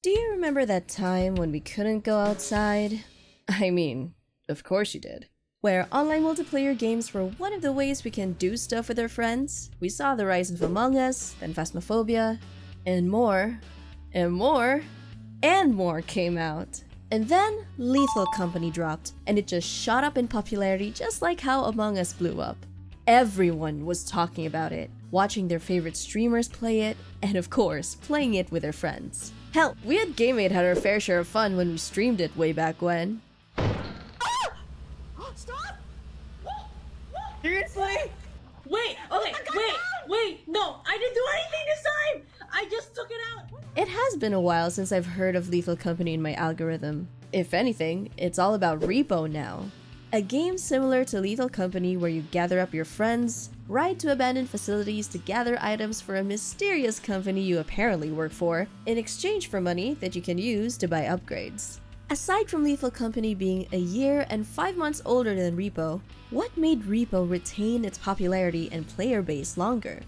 Do you remember that time when we couldn't go outside? I mean, of course you did. Where online multiplayer games were one of the ways we can do stuff with our friends. We saw the rise of Among Us, then Phasmophobia, and more, and more, and more came out. And then Lethal Company dropped, and it just shot up in popularity just like how Among Us blew up. Everyone was talking about it, watching their favorite streamers play it, and of course, playing it with their friends. Hell, we at GameAid had our fair share of fun when we streamed it way back when. Stop! Seriously? Wait, okay, wait, no, I didn't do anything this time! I just took it out! It has been a while since I've heard of Lethal Company in my algorithm. If anything, it's all about R.E.P.O now. A game similar to Lethal Company where you gather up your friends, ride to abandoned facilities to gather items for a mysterious company you apparently work for, in exchange for money that you can use to buy upgrades. Aside from Lethal Company being a year and 5 months older than R.E.P.O, what made R.E.P.O retain its popularity and player base longer?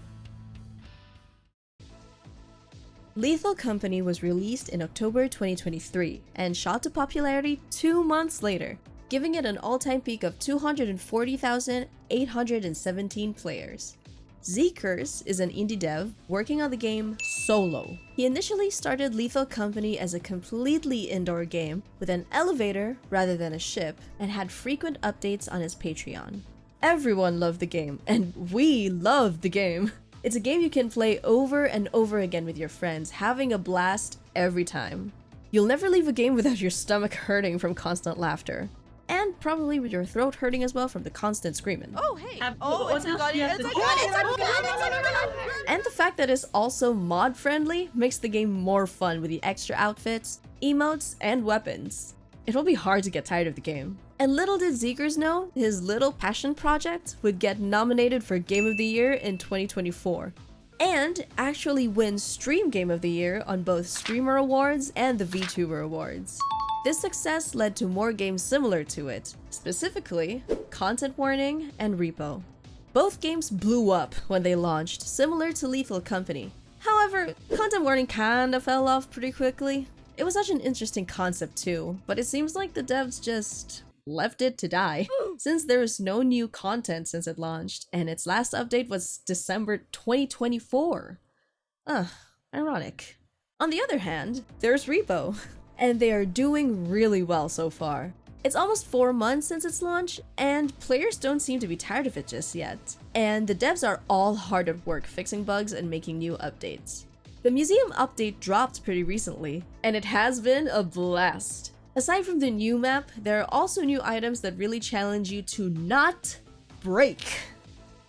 Lethal Company was released in October 2023 and shot to popularity 2 months later, giving it an all-time peak of 240,817 players. zeekerss is an indie dev working on the game solo. He initially started Lethal Company as a completely indoor game with an elevator rather than a ship and had frequent updates on his Patreon. Everyone loved the game, and we loved the game. It's a game you can play over and over again with your friends, having a blast every time. You'll never leave a game without your stomach hurting from constant laughter. And probably with your throat hurting as well from the constant screaming. Oh, hey! It's And the fact that it's also mod-friendly makes the game more fun with the extra outfits, emotes, and weapons. It will be hard to get tired of the game. And little did zeekerss know, his little passion project would get nominated for Game of the Year in 2024. And actually win Stream Game of the Year on both Streamer Awards and the VTuber Awards. This success led to more games similar to it, specifically Content Warning and R.E.P.O. Both games blew up when they launched, similar to Lethal Company. However, Content Warning kinda fell off pretty quickly. It was such an interesting concept too, but it seems like the devs just left it to die, since there is no new content since it launched, and its last update was December 2024. Ironic. On the other hand, there's R.E.P.O, and they are doing really well so far. It's almost 4 months since its launch, and players don't seem to be tired of it just yet. And the devs are all hard at work fixing bugs and making new updates. The museum update dropped pretty recently, and it has been a blast. Aside from the new map, there are also new items that really challenge you to not break.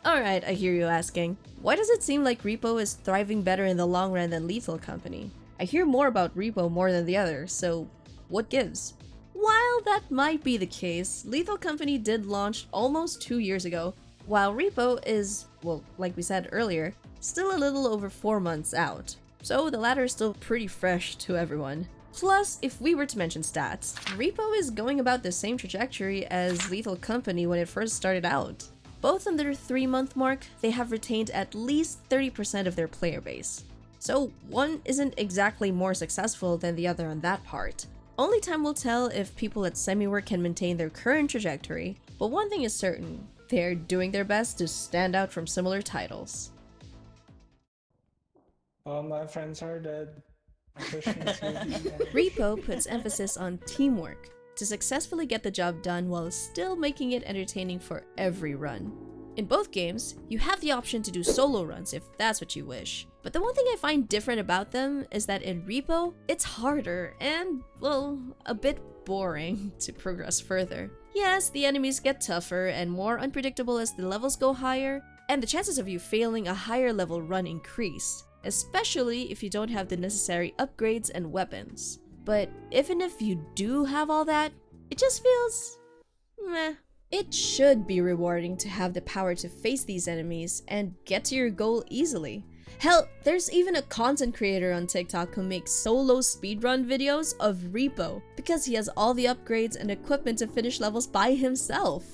Alright, I hear you asking, why does it seem like R.E.P.O is thriving better in the long run than Lethal Company? I hear more about R.E.P.O more than the others, so what gives? While that might be the case, Lethal Company did launch almost 2 years ago, while R.E.P.O is, well, like we said earlier, still a little over 4 months out. So the latter is still pretty fresh to everyone. Plus, if we were to mention stats, R.E.P.O is going about the same trajectory as Lethal Company when it first started out. Both on their 3-month mark, they have retained at least 30% of their player base. So one isn't exactly more successful than the other on that part. Only time will tell if people at semiwork can maintain their current trajectory, but one thing is certain, they're doing their best to stand out from similar titles. All my friends are dead. R.E.P.O puts emphasis on teamwork to successfully get the job done while still making it entertaining for every run. In both games, you have the option to do solo runs if that's what you wish. But the one thing I find different about them is that in R.E.P.O, it's harder and, well, a bit boring to progress further. Yes, the enemies get tougher and more unpredictable as the levels go higher, and the chances of you failing a higher level run increase, especially if you don't have the necessary upgrades and weapons. But even if you do have all that, it just feels meh. It should be rewarding to have the power to face these enemies and get to your goal easily. Hell, there's even a content creator on TikTok who makes solo speedrun videos of R.E.P.O because he has all the upgrades and equipment to finish levels by himself.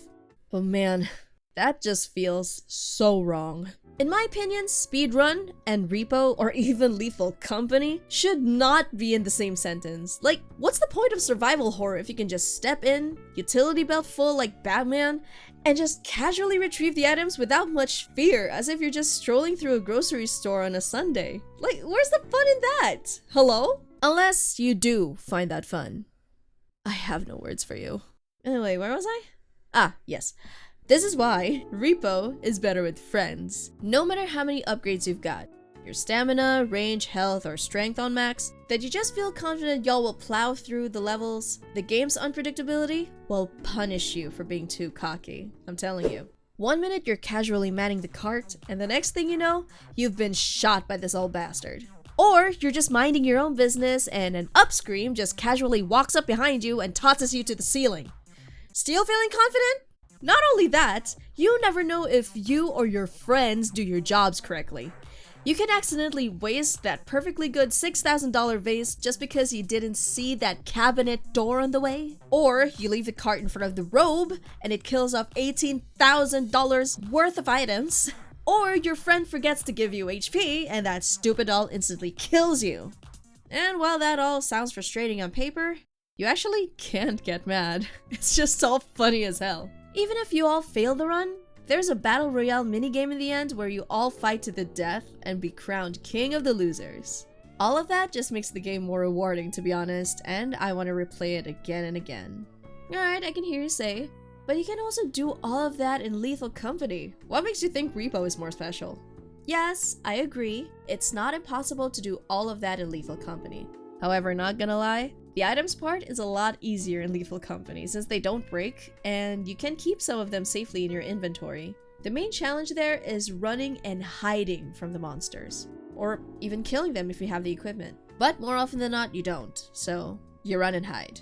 Oh man, that just feels so wrong. In my opinion, Speedrun and Repo or even Lethal Company should not be in the same sentence. Like, what's the point of survival horror if you can just step in, utility belt full like Batman, and just casually retrieve the items without much fear, as if you're just strolling through a grocery store on a Sunday? Like, where's the fun in that? Hello? Unless you do find that fun. I have no words for you. Anyway, where was I? Ah, yes. This is why Repo is better with friends. No matter how many upgrades you've got, your stamina, range, health, or strength on max, that you just feel confident y'all will plow through the levels, the game's unpredictability will punish you for being too cocky. I'm telling you. One minute you're casually manning the cart, and the next thing you know, you've been shot by this old bastard. Or you're just minding your own business and an upscream just casually walks up behind you and tosses you to the ceiling. Still feeling confident? Not only that, you never know if you or your friends do your jobs correctly. You can accidentally waste that perfectly good $6,000 vase just because you didn't see that cabinet door on the way. Or you leave the cart in front of the robe and it kills off $18,000 worth of items. Or your friend forgets to give you HP and that stupid doll instantly kills you. And while that all sounds frustrating on paper, you actually can't get mad. It's just all funny as hell. Even if you all fail the run, there's a battle royale minigame in the end where you all fight to the death and be crowned king of the losers. All of that just makes the game more rewarding, to be honest, and I want to replay it again and again. Alright, I can hear you say, but you can also do all of that in Lethal Company. What makes you think Repo is more special? Yes, I agree. It's not impossible to do all of that in Lethal Company. However, not gonna lie, the items part is a lot easier in Lethal Company since they don't break, and you can keep some of them safely in your inventory. The main challenge there is running and hiding from the monsters, or even killing them if you have the equipment. But more often than not, you don't, so you run and hide.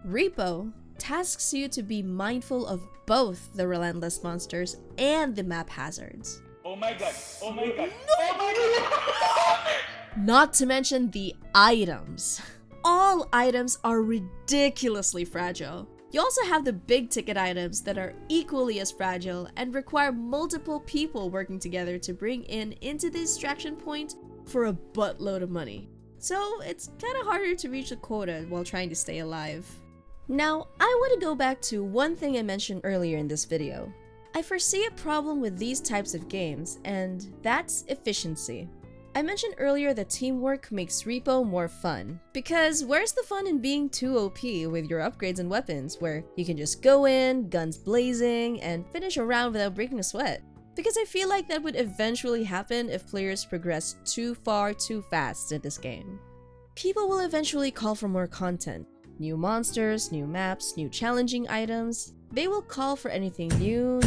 Repo tasks you to be mindful of both the relentless monsters and the map hazards. Oh my god, oh my god, oh my god! Not to mention the items. All items are ridiculously fragile. You also have the big ticket items that are equally as fragile and require multiple people working together to bring into the extraction point for a buttload of money. So it's kind of harder to reach the quota while trying to stay alive. Now, I want to go back to one thing I mentioned earlier in this video. I foresee a problem with these types of games, and that's efficiency. I mentioned earlier that teamwork makes Repo more fun, because where's the fun in being too OP with your upgrades and weapons, where you can just go in, guns blazing, and finish a round without breaking a sweat? Because I feel like that would eventually happen if players progress too far too fast in this game. People will eventually call for more content. New monsters, new maps, new challenging items. They will call for anything new.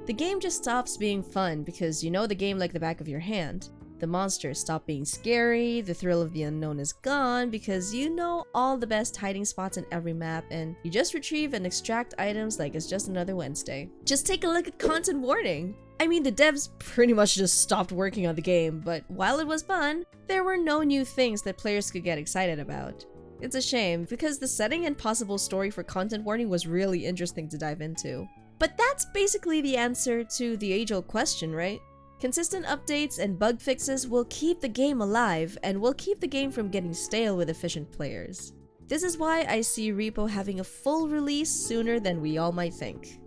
The game just stops being fun because you know the game like the back of your hand. The monsters stop being scary, the thrill of the unknown is gone because you know all the best hiding spots in every map and you just retrieve and extract items like it's just another Wednesday. Just take a look at content warning. I mean, the devs pretty much just stopped working on the game, but while it was fun, there were no new things that players could get excited about. It's a shame because the setting and possible story for content warning was really interesting to dive into. But that's basically the answer to the age-old question, right? Consistent updates and bug fixes will keep the game alive and will keep the game from getting stale with efficient players. This is why I see Repo having a full release sooner than we all might think.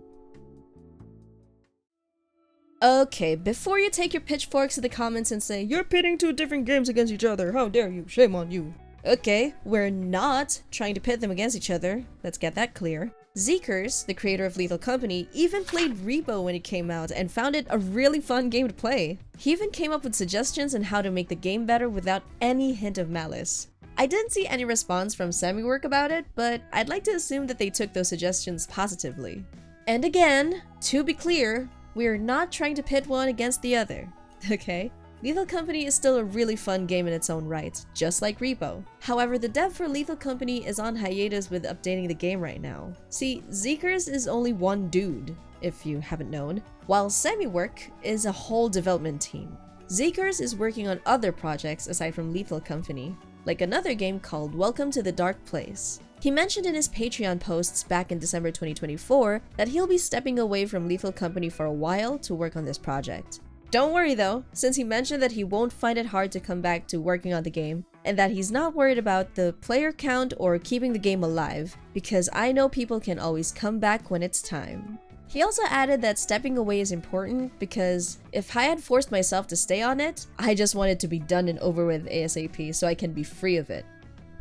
Okay, before you take your pitchforks to the comments and say, "You're pitting two different games against each other, how dare you, shame on you." Okay, we're not trying to pit them against each other, let's get that clear. zeekerss, the creator of Lethal Company, even played Repo when it came out and found it a really fun game to play. He even came up with suggestions on how to make the game better without any hint of malice. I didn't see any response from Semiwork about it, but I'd like to assume that they took those suggestions positively. And again, to be clear, we're not trying to pit one against the other, okay? Lethal Company is still a really fun game in its own right, just like Repo. However, the dev for Lethal Company is on hiatus with updating the game right now. See, zeekerss is only one dude, if you haven't known, while Semiwork is a whole development team. zeekerss is working on other projects aside from Lethal Company, like another game called Welcome to the Dark Place. He mentioned in his Patreon posts back in December 2024 that he'll be stepping away from Lethal Company for a while to work on this project. Don't worry though, since he mentioned that he won't find it hard to come back to working on the game, and that he's not worried about the player count or keeping the game alive, because I know people can always come back when it's time. He also added that stepping away is important because if I had forced myself to stay on it, I just want it to be done and over with ASAP so I can be free of it.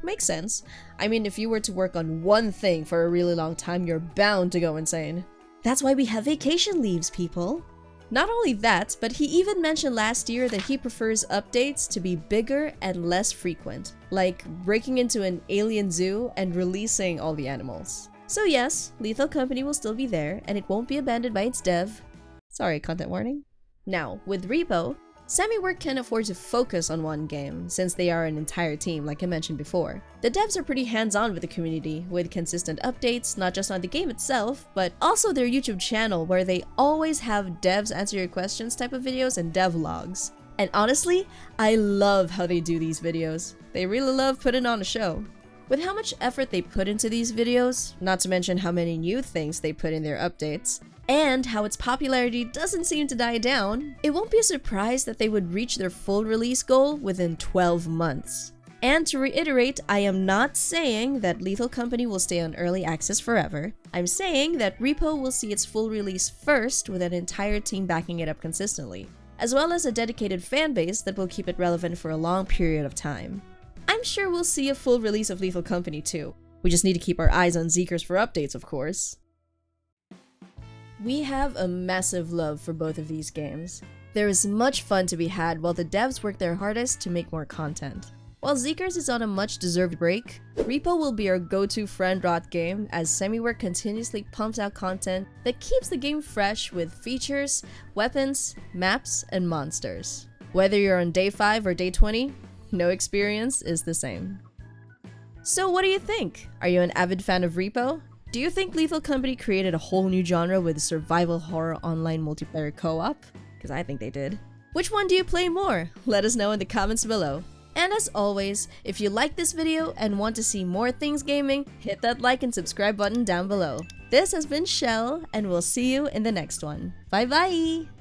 Makes sense. I mean, if you were to work on one thing for a really long time, you're bound to go insane. That's why we have vacation leaves, people. Not only that, but he even mentioned last year that he prefers updates to be bigger and less frequent, like breaking into an alien zoo and releasing all the animals. So yes, Lethal Company will still be there, and it won't be abandoned by its dev. Sorry, content warning. Now, with R.E.P.O, semiwork can afford to focus on one game, since they are an entire team like I mentioned before. The devs are pretty hands-on with the community, with consistent updates, not just on the game itself, but also their YouTube channel where they always have devs answer your questions type of videos and devlogs. And honestly, I love how they do these videos. They really love putting on a show. With how much effort they put into these videos, not to mention how many new things they put in their updates, and how its popularity doesn't seem to die down, it won't be a surprise that they would reach their full release goal within 12 months. And to reiterate, I am not saying that Lethal Company will stay on early access forever. I'm saying that R.E.P.O will see its full release first with an entire team backing it up consistently, as well as a dedicated fanbase that will keep it relevant for a long period of time. I'm sure we'll see a full release of Lethal Company too. We just need to keep our eyes on zeekerss for updates, of course. We have a massive love for both of these games. There is much fun to be had while the devs work their hardest to make more content. While zeekerss is on a much-deserved break, R.E.P.O will be our go-to friend-rot game as semiwork continuously pumps out content that keeps the game fresh with features, weapons, maps, and monsters. Whether you're on day 5 or day 20, no experience is the same. So what do you think? Are you an avid fan of R.E.P.O? Do you think Lethal Company created a whole new genre with survival horror online multiplayer co-op? Because I think they did. Which one do you play more? Let us know in the comments below. And as always, if you like this video and want to see more things gaming, hit that like and subscribe button down below. This has been Shell, and we'll see you in the next one. Bye bye!